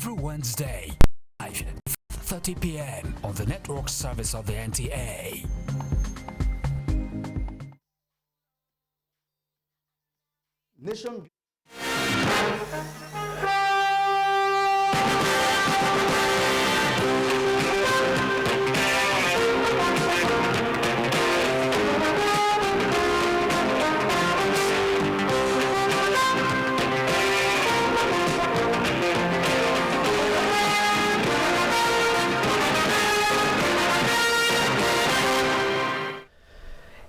every Wednesday, 5:30 p.m. on the network service of the NTA. Nation.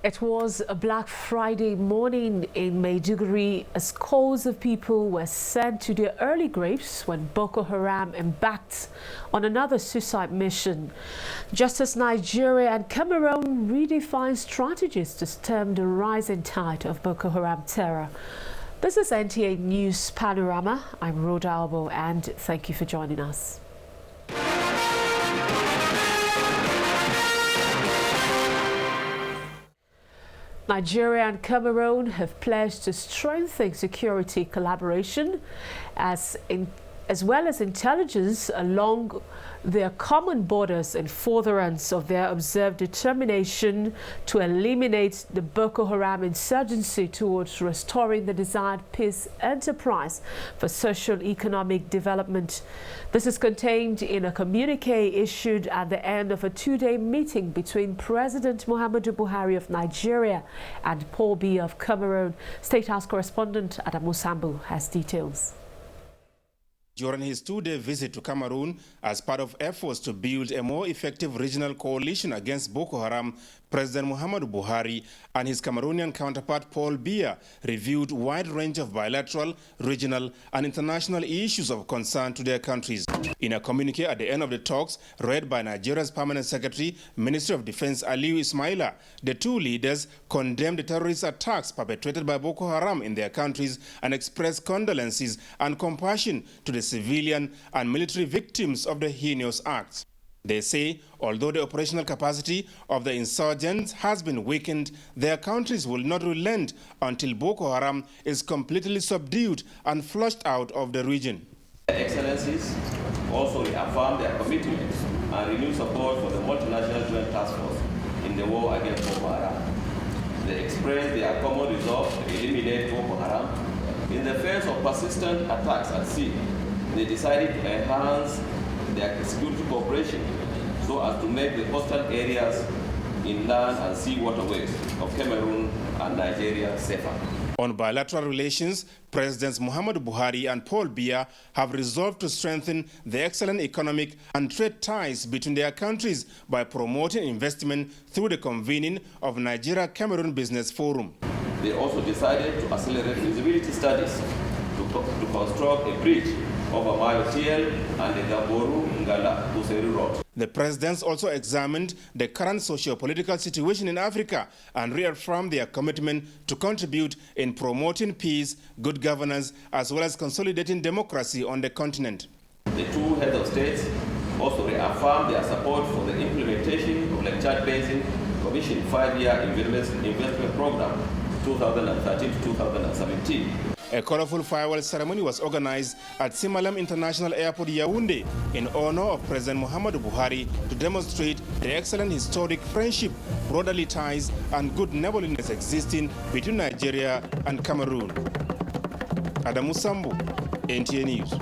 It was a Black Friday morning in Maiduguri as scores of people were sent to their early graves when Boko Haram embarked on another suicide mission. Just as Nigeria and Cameroon redefine strategies to stem the rising tide of Boko Haram terror. This is NTA News Panorama. I'm Rhoda Albo and thank you for joining us. Nigeria and Cameroon have pledged to strengthen security collaboration as well as intelligence along their common borders in furtherance of their observed determination to eliminate the Boko Haram insurgency towards restoring the desired peace enterprise for socio-economic development. This is contained in a communique issued at the end of a two-day meeting between President Muhammadu Buhari of Nigeria and Paul Biya of Cameroon. State House correspondent Adamu Sambu has details. During his two-day visit to Cameroon, as part of efforts to build a more effective regional coalition against Boko Haram, President Muhammadu Buhari and his Cameroonian counterpart Paul Biya reviewed a wide range of bilateral, regional and international issues of concern to their countries. In a communique at the end of the talks, read by Nigeria's Permanent Secretary, Ministry of Defense Aliyu Ismaila, the two leaders condemned the terrorist attacks perpetrated by Boko Haram in their countries and expressed condolences and compassion to the civilian and military victims of the heinous acts. They say, although the operational capacity of the insurgents has been weakened, their countries will not relent until Boko Haram is completely subdued and flushed out of the region. Excellencies also reaffirm their commitment and renew support for the multinational joint task force in the war against Boko Haram. They express their common resolve to eliminate Boko Haram. In the face of persistent attacks at sea, they decided to enhance their security cooperation so as to make the coastal areas in land and sea waterways of Cameroon and Nigeria safer. On bilateral relations, Presidents Muhammadu Buhari and Paul Biya have resolved to strengthen the excellent economic and trade ties between their countries by promoting investment through the convening of Nigeria-Cameroon Business Forum. They also decided to accelerate feasibility studies to construct a bridge over Mayotiel and the Gaboru-Ngala-Kuseru Road. The presidents also examined the current socio-political situation in Africa and reaffirmed their commitment to contribute in promoting peace, good governance, as well as consolidating democracy on the continent. The two heads of states also reaffirmed their support for the implementation of the Chad Basin Commission 5-year investment program 2013 to 2017. A colorful farewell ceremony was organized at Simalam International Airport, Yaoundé, in honor of President Muhammadu Buhari to demonstrate the excellent historic friendship, brotherly ties, and good neighborliness existing between Nigeria and Cameroon. Adamu Sambu, NTA News.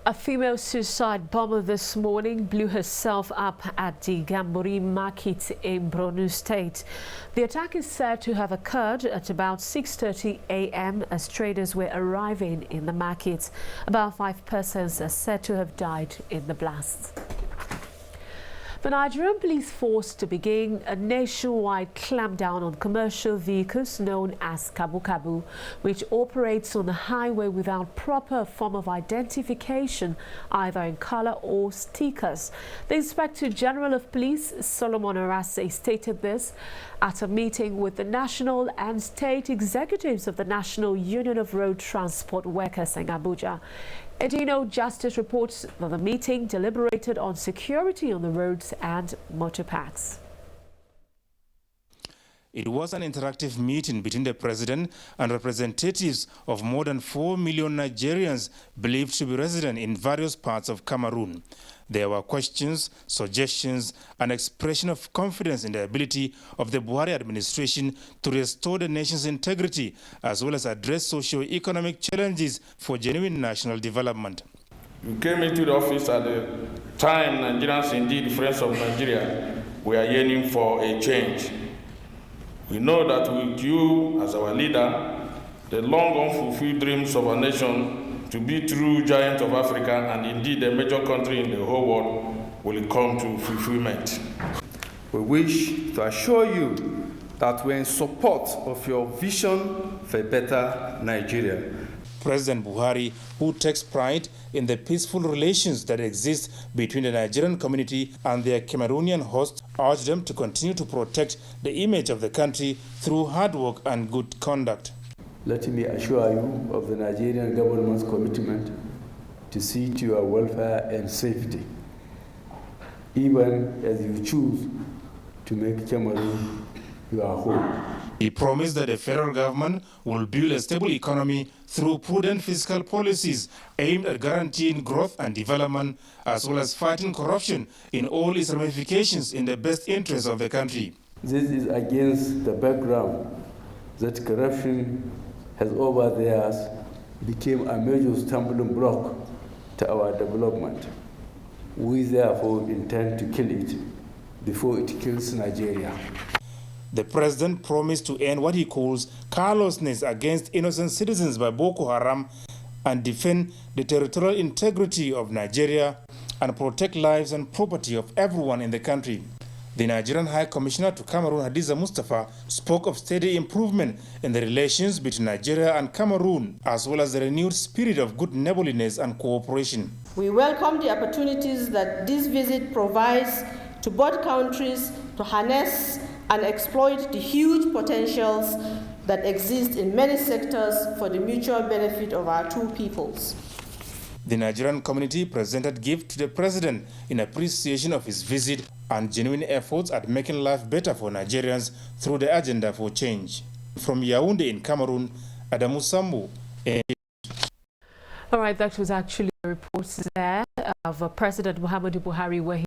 A female suicide bomber this morning blew herself up at the Gambori market in Borno State. The attack is said to have occurred at about 6:30 a.m. as traders were arriving in the market. About 5 persons are said to have died in the blast. The Nigerian police force to begin a nationwide clampdown on commercial vehicles known as kabu-kabu, which operates on the highway without proper form of identification, either in color or stickers. The Inspector General of Police, Solomon Arase, stated this at a meeting with the national and state executives of the National Union of Road Transport Workers in Abuja. Edino Justice reports that the meeting deliberated on security on the roads and motor parks. It was an interactive meeting between the president and representatives of more than 4 million Nigerians believed to be resident in various parts of Cameroon. There were questions, suggestions, and expression of confidence in the ability of the Buhari administration to restore the nation's integrity, as well as address socio-economic challenges for genuine national development. We came into the office at the time Nigerians, indeed friends of Nigeria, were yearning for a change. We know that with you as our leader, the long unfulfilled dreams of our nation to be true giant of Africa and indeed a major country in the whole world will come to fulfillment. We wish to assure you that we're in support of your vision for a better Nigeria. President Buhari, who takes pride in the peaceful relations that exist between the Nigerian community and their Cameroonian hosts, urged them to continue to protect the image of the country through hard work and good conduct. Let me assure you of the Nigerian government's commitment to see to your welfare and safety, even as you choose to make Cameroon your home. He promised that the federal government will build a stable economy through prudent fiscal policies aimed at guaranteeing growth and development, as well as fighting corruption in all its ramifications in the best interest of the country. This is against the background that corruption has over the years become a major stumbling block to our development. We therefore intend to kill it before it kills Nigeria. The president promised to end what he calls carelessness against innocent citizens by Boko Haram and defend the territorial integrity of Nigeria and protect lives and property of everyone in the country. The Nigerian High Commissioner to Cameroon, Hadiza Mustafa, spoke of steady improvement in the relations between Nigeria and Cameroon, as well as the renewed spirit of good neighborliness and cooperation. We welcome the opportunities that this visit provides to both countries to harness and exploit the huge potentials that exist in many sectors for the mutual benefit of our two peoples. The Nigerian community presented gifts to the president in appreciation of his visit and genuine efforts at making life better for Nigerians through the agenda for change. From Yaoundé in Cameroon, Adamu Sambu. All right, that was actually a report there of President Muhammadu Buhari, where he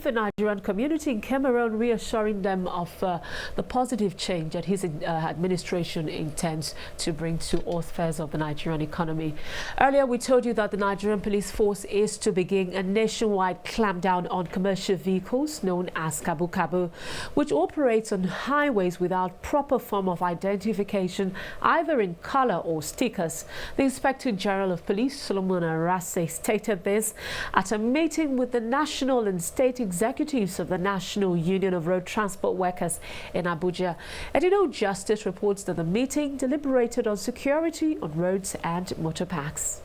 the Nigerian community in Cameroon, reassuring them of the positive change that his administration intends to bring to all spheres of the Nigerian economy. Earlier, we told you that the Nigerian police force is to begin a nationwide clampdown on commercial vehicles known as Kabu Kabu, which operates on highways without proper form of identification, either in color or stickers. The Inspector General of Police, Solomon Arase, stated this at a meeting with the national and state executives of the National Union of Road Transport Workers in Abuja. Edino Justice reports that the meeting deliberated on security on roads and motor parks.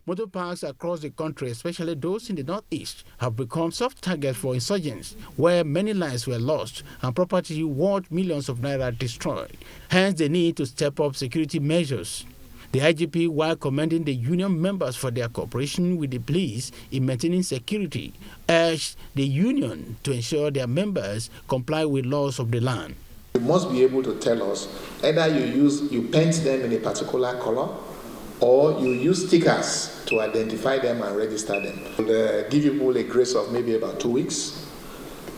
Motor parks across the country, especially those in the northeast, have become soft targets for insurgents, where many lives were lost and property worth millions of naira destroyed. Hence, the need to step up security measures. The IGP, while commending the union members for their cooperation with the police in maintaining security, urged the union to ensure their members comply with laws of the land. You must be able to tell us either you paint them in a particular color or you use stickers to identify them and register them. We'll give people a grace of maybe about 2 weeks.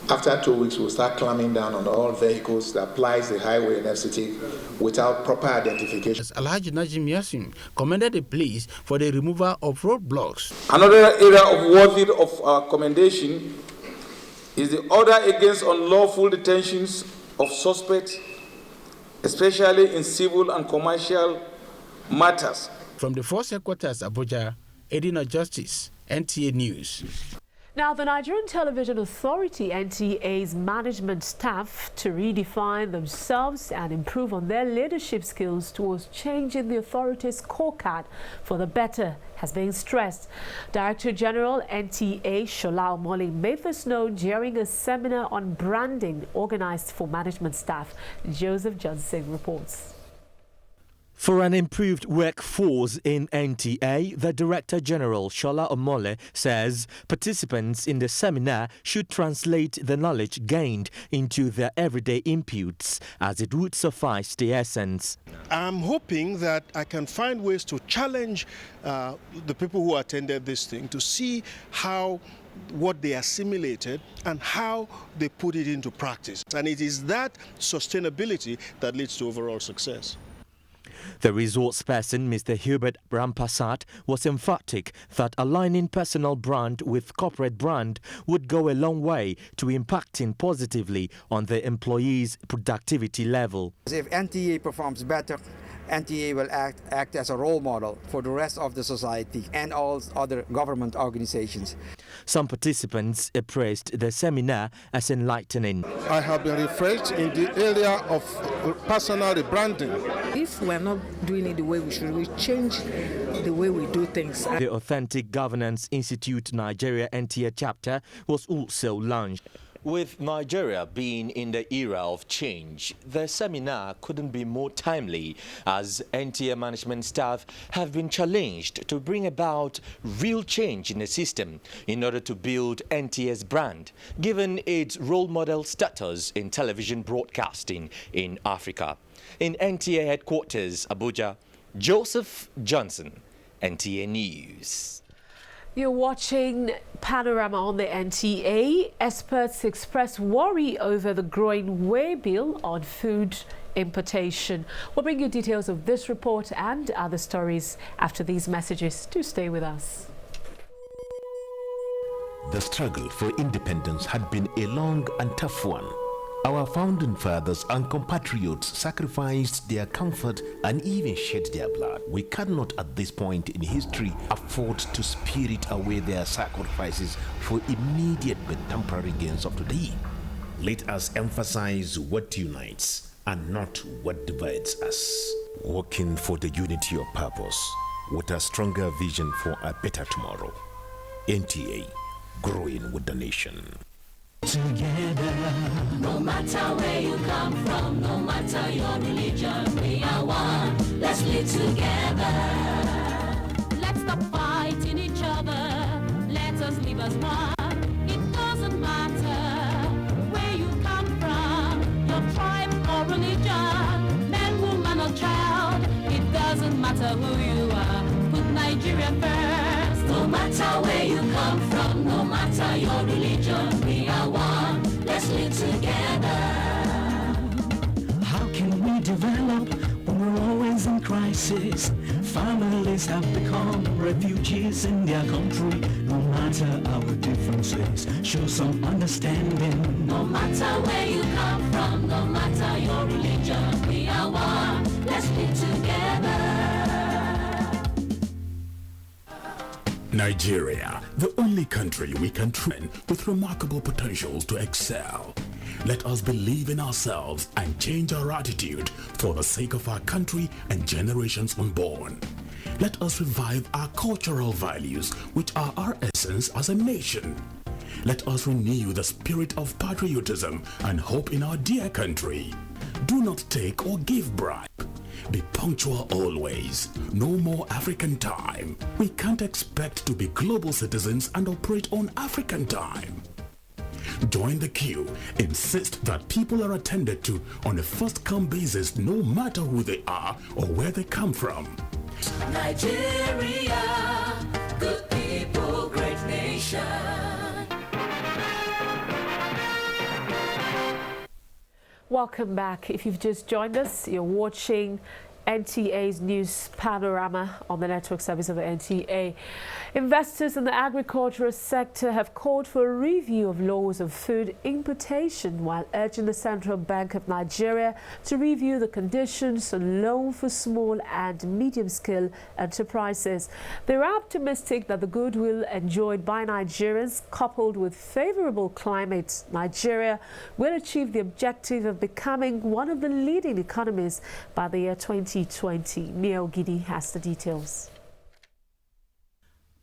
After 2 weeks, we'll start clamping down on all vehicles that plies the highway and FCT without proper identification. Alhaji Najim Yassim commended the police for the removal of roadblocks. Another area of worthy of commendation is the order against unlawful detentions of suspects, especially in civil and commercial matters. From the Force Headquarters, Abuja, Edina Justice, NTA News. Now, the Nigerian Television Authority, NTA's management staff to redefine themselves and improve on their leadership skills towards changing the authority's scorecard for the better has been stressed. Director General NTA Shola Omoli made this known during a seminar on branding organized for management staff. Joseph Johnson reports. For an improved workforce in NTA, the Director General Shola Omole says participants in the seminar should translate the knowledge gained into their everyday inputs, as it would suffice the essence. I'm hoping that I can find ways to challenge the people who attended this thing to see how what they assimilated and how they put it into practice. And it is that sustainability that leads to overall success. The resource person, Mr. Hubert Rampasat, was emphatic that aligning personal brand with corporate brand would go a long way to impacting positively on the employees' productivity level. If NTA performs better, NTA will act as a role model for the rest of the society and all other government organizations. Some participants praised the seminar as enlightening. I have been refreshed in the area of personal rebranding. If we're not doing it the way we should, we change the way we do things. The Authentic Governance Institute Nigeria NTA chapter was also launched. With Nigeria being in the era of change, the seminar couldn't be more timely, as NTA management staff have been challenged to bring about real change in the system in order to build NTA's brand, given its role model status in television broadcasting in Africa. In NTA headquarters, Abuja, Joseph Johnson, NTA News. You're watching Panorama on the NTA. Experts express worry over the growing whey bill on food importation. We'll bring you details of this report and other stories after these messages. Do stay with us. The struggle for independence had been a long and tough one. Our founding fathers and compatriots sacrificed their comfort and even shed their blood. We cannot at this point in history afford to spirit away their sacrifices for immediate but temporary gains of today. Let us emphasize what unites and not what divides us. Working for the unity of purpose with a stronger vision for a better tomorrow. NTA, growing with the nation. Together, no matter where you come from, no matter your religion, we are one. Let's live together. Let's stop fighting each other. Let us live as one. It doesn't matter where you come from, your tribe or religion, man, woman or child. It doesn't matter who you are. Put Nigeria first. No matter where you come from, no matter your religion, we are one. Let's live together. How can we develop when we're always in crisis? Families have become refugees in their country. No matter our differences, show some understanding. No matter where you come from, no matter your religion, we are one. Let's live together. Nigeria, the only country we can train with remarkable potentials to excel. Let us believe in ourselves and change our attitude for the sake of our country and generations unborn. Let us revive our cultural values, which are our essence as a nation. Let us renew the spirit of patriotism and hope in our dear country. Do not take or give bribe. Be punctual always. No more African time. We can't expect to be global citizens and operate on African time. Join the queue. Insist that people are attended to on a first-come basis, no matter who they are or where they come from. Nigeria, good people, great nation. Welcome back. If you've just joined us, you're watching NTA's News Panorama on the network service of the NTA. Investors in the agricultural sector have called for a review of laws of food importation while urging the Central Bank of Nigeria to review the conditions on loan for small and medium-scale enterprises. They're optimistic that the goodwill enjoyed by Nigerians, coupled with favorable climate, Nigeria will achieve the objective of becoming one of the leading economies by the year 2020. Neil Gidi has the details.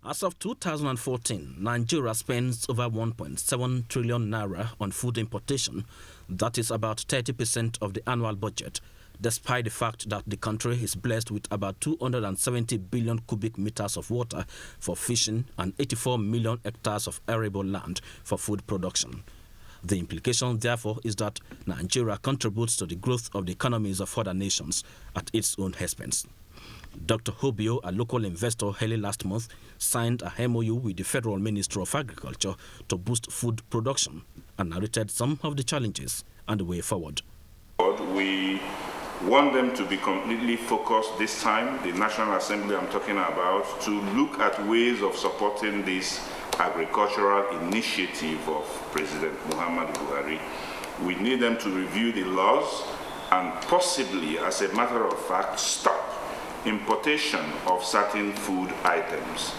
As of 2014, Nigeria spends over 1.7 trillion naira on food importation. That is about 30% of the annual budget. despite the fact that the country is blessed with about 270 billion cubic meters of water for fishing and 84 million hectares of arable land for food production. The implication, therefore, is that Nigeria contributes to the growth of the economies of other nations at its own expense. Dr. Hobio, a local investor early last month, signed a MOU with the Federal Ministry of Agriculture to boost food production and narrated some of the challenges and the way forward. We want them to be completely focused this time, the National Assembly I'm talking about, to look at ways of supporting this agricultural initiative of President Muhammadu Buhari. We need them to review the laws and possibly, as a matter of fact, stop importation of certain food items.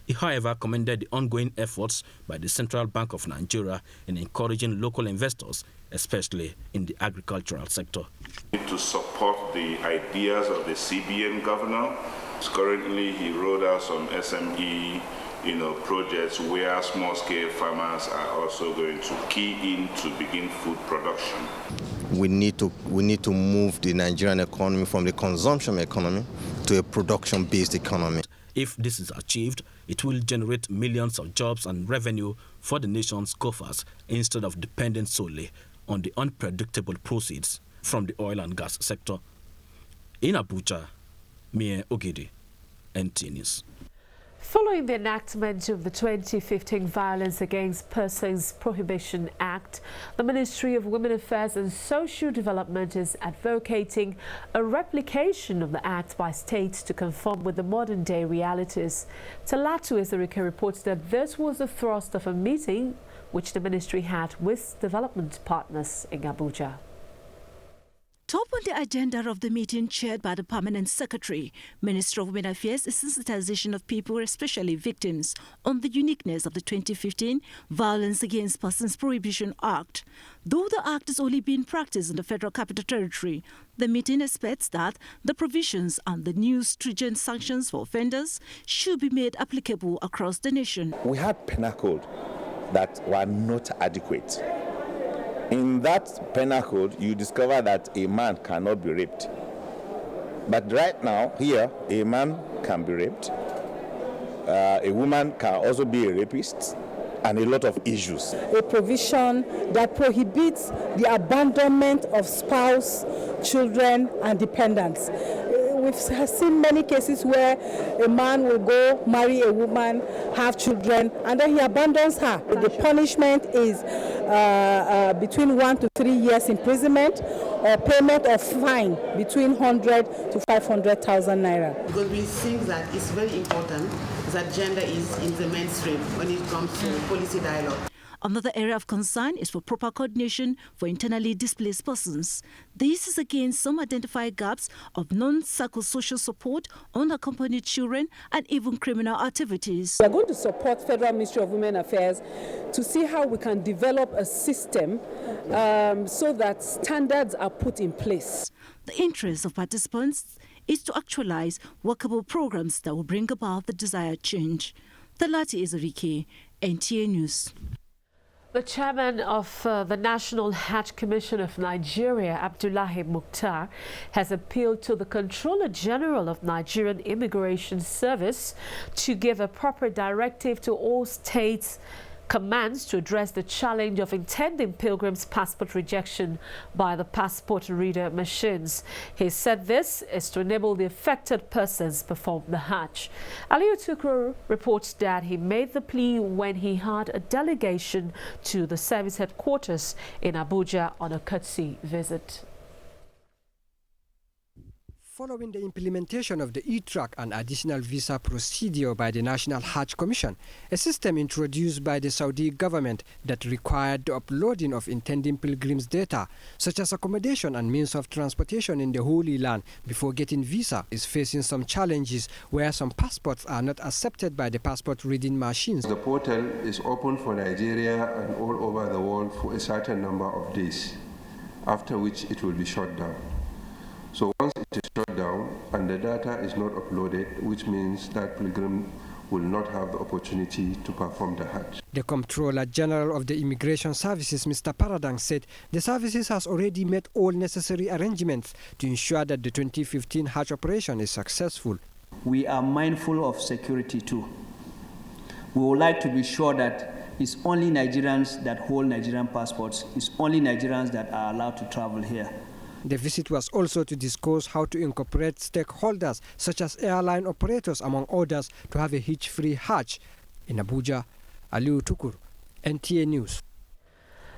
He, however, commended the ongoing efforts by the Central Bank of Nigeria in encouraging local investors, especially in the agricultural sector. We need to support the ideas of the CBN governor. Currently, he rolled out some SME projects where small-scale farmers are also going to key in to begin food production. We need to move the Nigerian economy from the consumption economy to a production-based economy. If this is achieved, it will generate millions of jobs and revenue for the nation's coffers instead of depending solely on the unpredictable proceeds from the oil and gas sector. In Abuja, Mie Ogidi, NT News. Following the enactment of the 2015 Violence Against Persons Prohibition Act, the Ministry of Women Affairs and Social Development is advocating a replication of the act by states to conform with the modern-day realities. Talatu Ezerike reports that this was the thrust of a meeting which the ministry had with development partners in Abuja. Top on the agenda of the meeting, chaired by the Permanent Secretary, Minister of Women Affairs, is sensitization of people, especially victims, on the uniqueness of the 2015 Violence Against Persons Prohibition Act. Though the act is only being practiced in the Federal Capital Territory, the meeting expects that the provisions and the new stringent sanctions for offenders should be made applicable across the nation. We had penal code that were not adequate. In that penal code, you discover that a man cannot be raped. But right now, here, a man can be raped. A woman can also be a rapist, and a lot of issues. A provision that prohibits the abandonment of spouse, children, and dependents. We've seen many cases where a man will go marry a woman, have children, and then he abandons her. The punishment is between 1 to 3 years imprisonment or payment of fine between 100 to 500,000 naira. Because we think that it's very important that gender is in the mainstream when it comes to policy dialogue. Another area of concern is for proper coordination for internally displaced persons. This is against some identified gaps of non-psychosocial support, unaccompanied children, and even criminal activities. We are going to support Federal Ministry of Women Affairs to see how we can develop a system so that standards are put in place. The interest of participants is to actualize workable programs that will bring about the desired change. Talatu Ezerike, NTA News. The chairman of the National Hajj Commission of Nigeria, Abdullahi Mukhtar, has appealed to the Controller General of Nigerian Immigration Service to give a proper directive to all states commands to address the challenge of intending pilgrims' passport rejection by the passport reader machines. He said this is to enable the affected persons perform the Hajj. Aliyu Tukro reports that he made the plea when he had a delegation to the service headquarters in Abuja on a courtesy visit. Following the implementation of the e-track and additional visa procedure by the National Hajj Commission, a system introduced by the Saudi government that required the uploading of intending pilgrims' data, such as accommodation and means of transportation in the Holy Land before getting visa, is facing some challenges where some passports are not accepted by the passport reading machines. The portal is open for Nigeria and all over the world for a certain number of days, after which it will be shut down. So once it is shut down and the data is not uploaded, which means that pilgrim will not have the opportunity to perform the Hajj. The Comptroller General of the Immigration Services, Mr. Paradang, said the services has already made all necessary arrangements to ensure that the 2015 Hajj operation is successful. We are mindful of security too. We would like to be sure that it's only Nigerians that hold Nigerian passports, it's only Nigerians that are allowed to travel here. The visit was also to discuss how to incorporate stakeholders such as airline operators, among others, to have a hitch-free Hajj. In Abuja, Aliu Tukur, NTA News.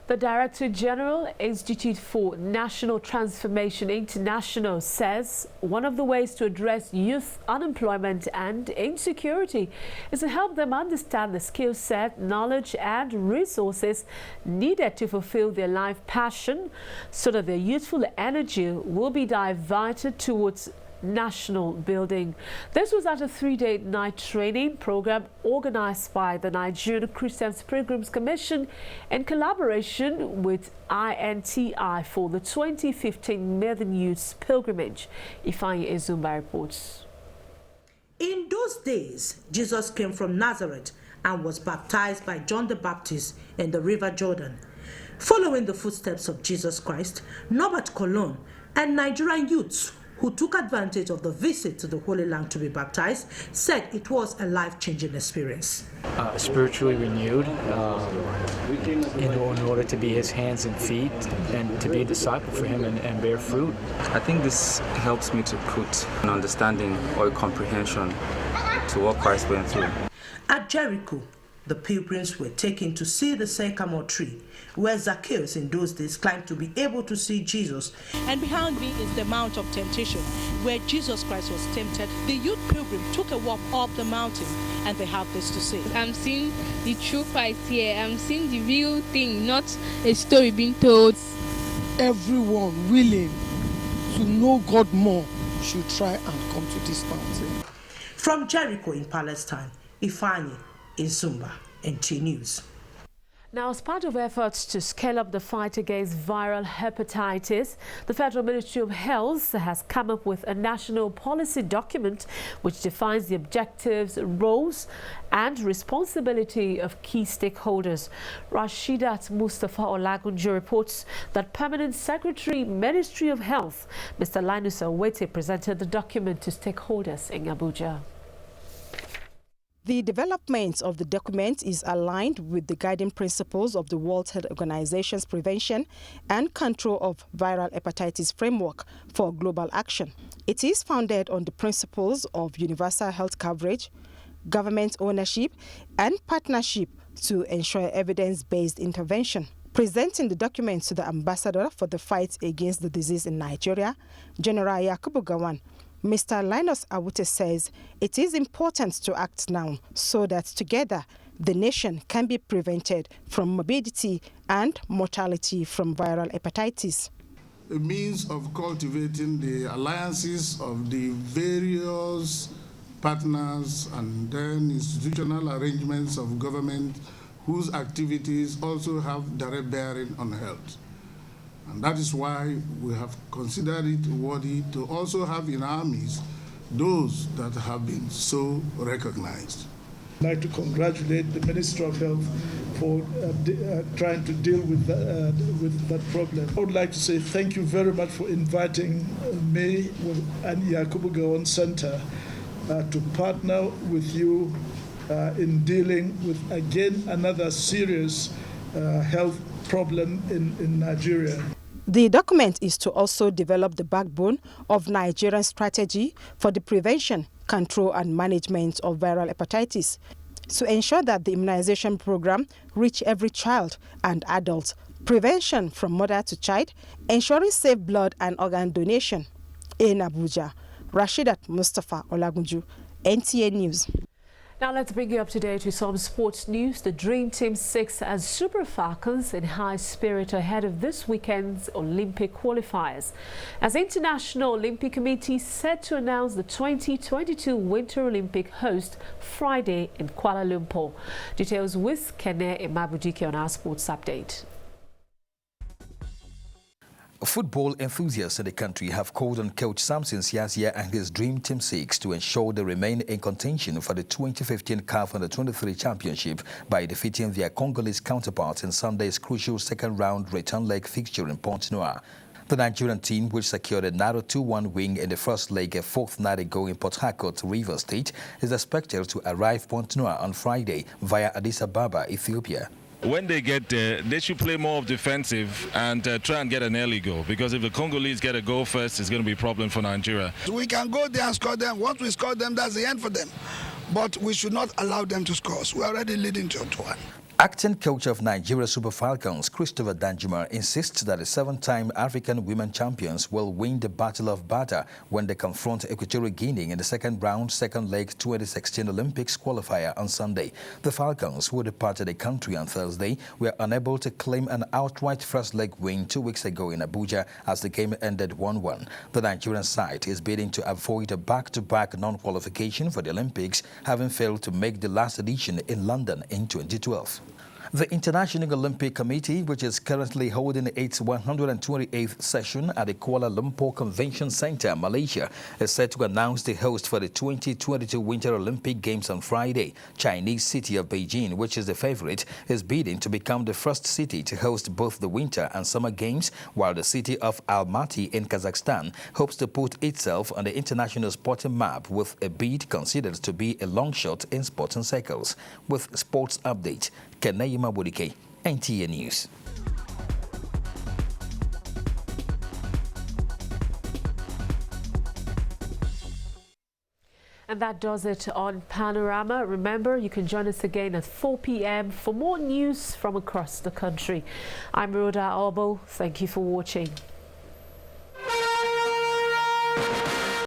The Director General, Institute for National Transformation International, says one of the ways to address youth unemployment and insecurity is to help them understand the skill set, knowledge and resources needed to fulfill their life passion so that their youthful energy will be diverted towards national building. This was at a 3-day night training program organized by the Nigerian Christian Pilgrims Commission in collaboration with INTI for the 2015 Northern Youth Pilgrimage. Ifeanyi Ezumba reports. In those days, Jesus came from Nazareth and was baptized by John the Baptist in the River Jordan. Following the footsteps of Jesus Christ, Norbert Cologne and Nigerian youths who took advantage of the visit to the Holy Land to be baptized, said it was a life-changing experience. Spiritually renewed in order to be his hands and feet and to be a disciple for him and bear fruit. I think this helps me to put an understanding or a comprehension to what Christ went through. At Jericho, the pilgrims were taken to see the sycamore tree, where Zacchaeus in those days climbed to be able to see Jesus. And behind me is the Mount of Temptation, where Jesus Christ was tempted. The youth pilgrim took a walk up the mountain, and they have this to say. I'm seeing the true Christ here. I'm seeing the real thing, not a story being told. Everyone willing to know God more should try and come to this mountain. From Jericho in Palestine, Ifeanyi Ezumba, NTA News. Now, as part of efforts to scale up the fight against viral hepatitis, the Federal Ministry of Health has come up with a national policy document which defines the objectives, roles and responsibility of key stakeholders. Rashidat Mustafa Olagunju reports that Permanent Secretary, Ministry of Health, Mr. Linus Awete, presented the document to stakeholders in Abuja. The development of the document is aligned with the guiding principles of the World Health Organization's prevention and control of viral hepatitis framework for global action. It is founded on the principles of universal health coverage, government ownership, and partnership to ensure evidence-based intervention. Presenting the document to the ambassador for the fight against the disease in Nigeria, General Yakubu Gawan, Mr. Linus Awute says it is important to act now so that together the nation can be prevented from morbidity and mortality from viral hepatitis. A means of cultivating the alliances of the various partners and then institutional arrangements of government whose activities also have direct bearing on health. And that is why we have considered it worthy to also have in our midst those that have been so recognized. I'd like to congratulate the Minister of Health for trying to deal with that problem. I would like to say thank you very much for inviting me and Yakubu Gowon Center to partner with you in dealing with, again, another serious health problem in Nigeria. The document is to also develop the backbone of Nigerian strategy for the prevention, control and management of viral hepatitis to ensure that the immunization program reach every child and adult, prevention from mother to child, ensuring safe blood and organ donation. In Abuja, Rashidat Mustafa Olagunju, NTA News. Now let's bring you up to date with some sports news. The Dream Team 6 as Super Falcons in high spirit ahead of this weekend's Olympic qualifiers. As International Olympic Committee set to announce the 2022 Winter Olympic host Friday in Kuala Lumpur. Details with Kene Imabudike on our sports update. Football enthusiasts in the country have called on coach Samson Siasia and his Dream Team 6 to ensure they remain in contention for the 2015 CAF Under-23 Championship by defeating their Congolese counterparts in Sunday's crucial second-round return leg fixture in Pont-Noir. The Nigerian team, which secured a narrow 2-1 win in the first leg a fortnight ago in Port Harcourt, Rivers State, is expected to arrive Pont-Noir on Friday via Addis Ababa, Ethiopia. When they get there, they should play more of defensive and try and get an early goal, because if the Congolese get a goal first, it's going to be a problem for Nigeria. We can go there and score them. Once we score them, that's the end for them. But we should not allow them to score. So we're already leading 2-1. Acting coach of Nigeria Super Falcons, Christopher Danjuma, insists that the 7-time African women champions will win the Battle of Bata when they confront Equatorial Guinea in the second round, second leg 2016 Olympics qualifier on Sunday. The Falcons, who departed the country on Thursday, were unable to claim an outright first leg win 2 weeks ago in Abuja as the game ended 1-1. The Nigerian side is bidding to avoid a back-to-back non-qualification for the Olympics, having failed to make the last edition in London in 2012. The International Olympic Committee, which is currently holding its 128th session at the Kuala Lumpur Convention Center, Malaysia, is set to announce the host for the 2022 Winter Olympic Games on Friday. Chinese city of Beijing, which is the favorite, is bidding to become the first city to host both the Winter and Summer Games, while the city of Almaty in Kazakhstan hopes to put itself on the international sporting map with a bid considered to be a long shot in sporting circles. With sports update, Kenayima Budike, NTA News. And that does it on Panorama. Remember, you can join us again at 4 p.m. for more news from across the country. I'm Rhoda Albo. Thank you for watching.